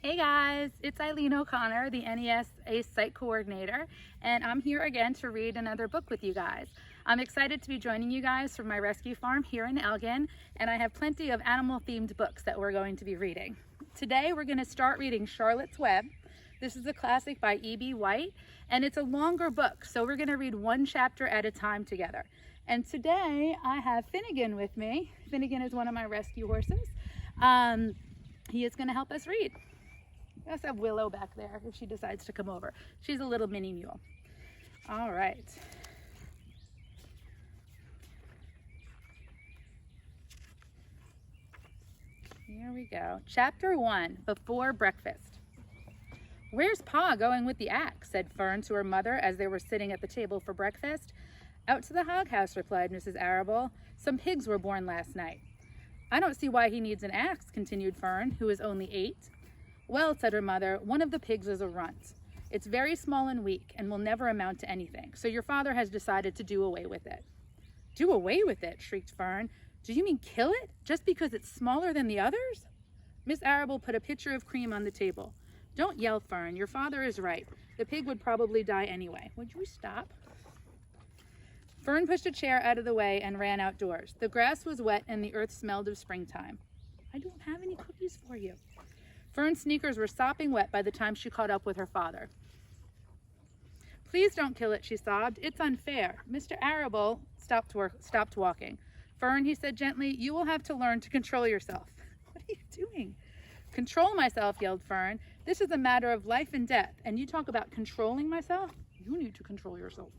Hey guys, it's Eileen O'Connor, the NES ACE Site Coordinator, and I'm here again to read another book with you guys. I'm excited to be joining you guys from my rescue farm here in Elgin, and I have plenty of animal-themed books that we're going to be reading. Today we're going to start reading Charlotte's Web. This is a classic by E.B. White, and it's a longer book, so we're going to read one chapter at a time together. And today I have Finnegan with me. Finnegan is one of my rescue horses. He is going to help us read. I also have Willow back there if she decides to come over. She's a little mini mule. All right. Here we go. Chapter 1, Before Breakfast. "Where's Pa going with the axe?" said Fern to her mother as they were sitting at the table for breakfast. "Out to the hog house," replied Mrs. Arable. "Some pigs were born last night." "I don't see why he needs an axe," continued Fern, who was only 8. "Well," said her mother, "one of the pigs is a runt. It's very small and weak and will never amount to anything, so your father has decided to do away with it." "Do away with it?" shrieked Fern. "Do you mean kill it, just because it's smaller than the others?" Miss Arable put a pitcher of cream on the table. "Don't yell, Fern. Your father is right. The pig would probably die anyway. Would you stop?" Fern pushed a chair out of the way and ran outdoors. The grass was wet and the earth smelled of springtime. "I don't have any cookies for you." Fern's sneakers were sopping wet by the time she caught up with her father. "Please don't kill it," she sobbed. "It's unfair." Mr. Arable stopped walking. "Fern," he said gently, "you will have to learn to control yourself." "What are you doing?" "Control myself," yelled Fern. "This is a matter of life and death, and you talk about controlling myself? You need to control yourself."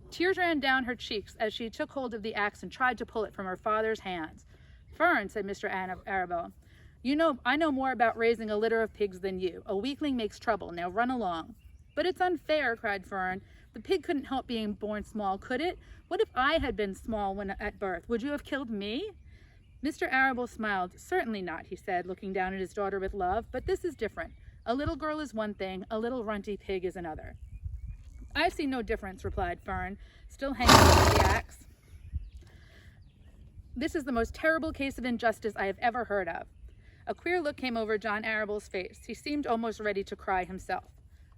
Tears ran down her cheeks as she took hold of the axe and tried to pull it from her father's hands. "Fern," said Mr. Arable, I know more about raising a litter of pigs than you. A weakling makes trouble. Now run along." "But it's unfair," cried Fern. "The pig couldn't help being born small, could it? What if I had been small when at birth? Would you have killed me?" Mr. Arable smiled. "Certainly not," he said, looking down at his daughter with love. "But this is different. A little girl is one thing, a little runty pig is another." "I see no difference," replied Fern, still hanging on the axe. "This is the most terrible case of injustice I have ever heard of." A queer look came over John Arable's face. He seemed almost ready to cry himself.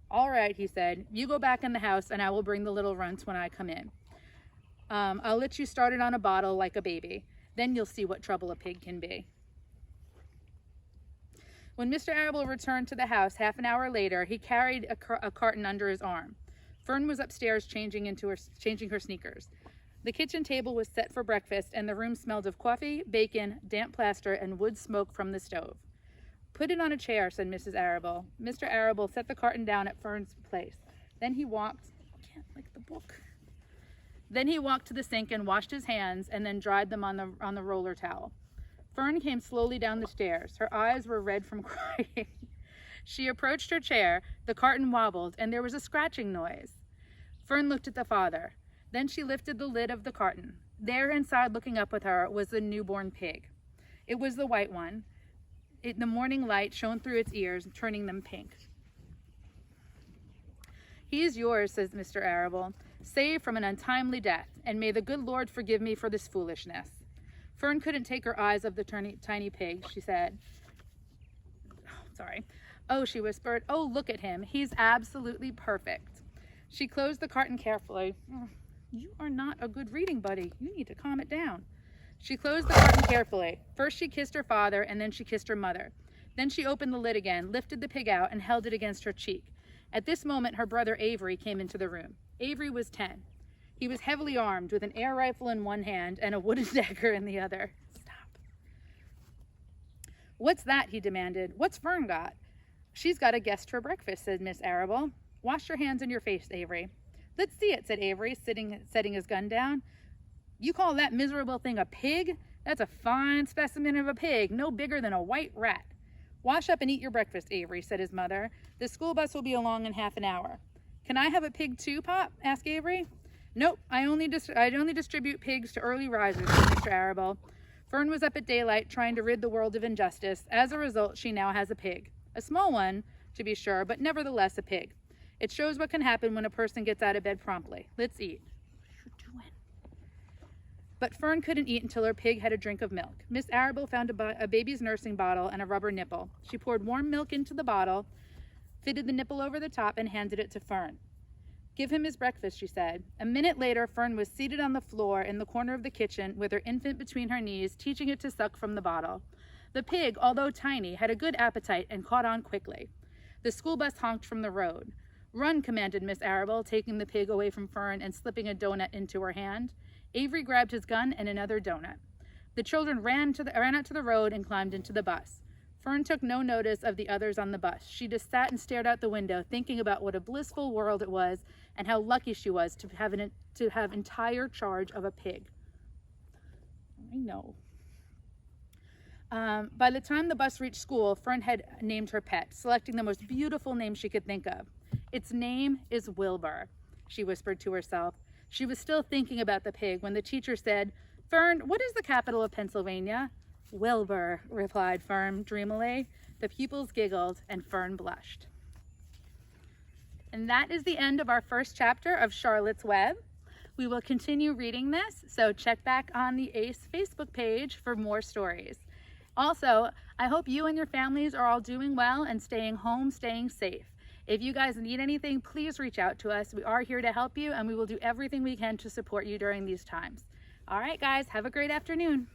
"All right," he said. "You go back in the house and I will bring the little runts when I come in. I'll let you start it on a bottle like a baby. Then you'll see what trouble a pig can be." When Mr. Arable returned to the house half an hour later, he carried a carton under his arm. Fern was upstairs changing her sneakers. The kitchen table was set for breakfast, and the room smelled of coffee, bacon, damp plaster, and wood smoke from the stove. "Put it on a chair," said Mrs. Arable. Mr. Arable set the carton down at Fern's place. Then he walked to the sink and washed his hands, and then dried them on the roller towel. Fern came slowly down the stairs. Her eyes were red from crying. She approached her chair. The carton wobbled, and there was a scratching noise. Fern looked at the father. Then she lifted the lid of the carton. There inside, looking up with her, was the newborn pig. It was the white one. The morning light shone through its ears, turning them pink. "He is yours," says Mr. Arable, "saved from an untimely death, and may the good Lord forgive me for this foolishness." Fern couldn't take her eyes off the tiny pig. She said, "Oh," she whispered, "oh, look at him. He's absolutely perfect." She closed the carton carefully. "You are not a good reading buddy. You need to calm it down." She closed the carton carefully. First she kissed her father, and then she kissed her mother. Then she opened the lid again, lifted the pig out, and held it against her cheek. At this moment, her brother Avery came into the room. Avery was 10. He was heavily armed with an air rifle in one hand and a wooden dagger in the other. "Stop." "What's that?" he demanded. "What's Fern got?" "She's got a guest for breakfast," said Miss Arable. "Wash your hands and your face, Avery." "Let's see it," said Avery, setting his gun down. "You call that miserable thing a pig? That's a fine specimen of a pig, no bigger than a white rat." "Wash up and eat your breakfast, Avery," said his mother. "The school bus will be along in half an hour." "Can I have a pig too, Pop?" asked Avery. "Nope, I only distribute pigs to early risers," said Mr. Arable. Fern was up at daylight trying to rid the world of injustice. As a result, she now has a pig. A small one, to be sure, but nevertheless a pig. It shows what can happen when a person gets out of bed promptly. Let's eat. "What are you doing?" But Fern couldn't eat until her pig had a drink of milk. Miss Arable found a baby's nursing bottle and a rubber nipple. She poured warm milk into the bottle, fitted the nipple over the top, and handed it to Fern. "Give him his breakfast," she said. A minute later, Fern was seated on the floor in the corner of the kitchen with her infant between her knees, teaching it to suck from the bottle. The pig, although tiny, had a good appetite and caught on quickly. The school bus honked from the road. "Run," commanded Miss Arable, taking the pig away from Fern and slipping a donut into her hand. Avery grabbed his gun and another donut. The children ran out to the road and climbed into the bus. Fern took no notice of the others on the bus. She just sat and stared out the window, thinking about what a blissful world it was and how lucky she was to have entire charge of a pig. I know. By the time the bus reached school, Fern had named her pet, selecting the most beautiful name she could think of. "Its name is Wilbur," she whispered to herself. She was still thinking about the pig when the teacher said, "Fern, what is the capital of Pennsylvania?" "Wilbur," replied Fern dreamily. The pupils giggled and Fern blushed. And that is the end of our first chapter of Charlotte's Web. We will continue reading this, so check back on the ACE Facebook page for more stories. Also, I hope you and your families are all doing well and staying home, staying safe. If you guys need anything, please reach out to us. We are here to help you, and we will do everything we can to support you during these times. All right, guys, have a great afternoon.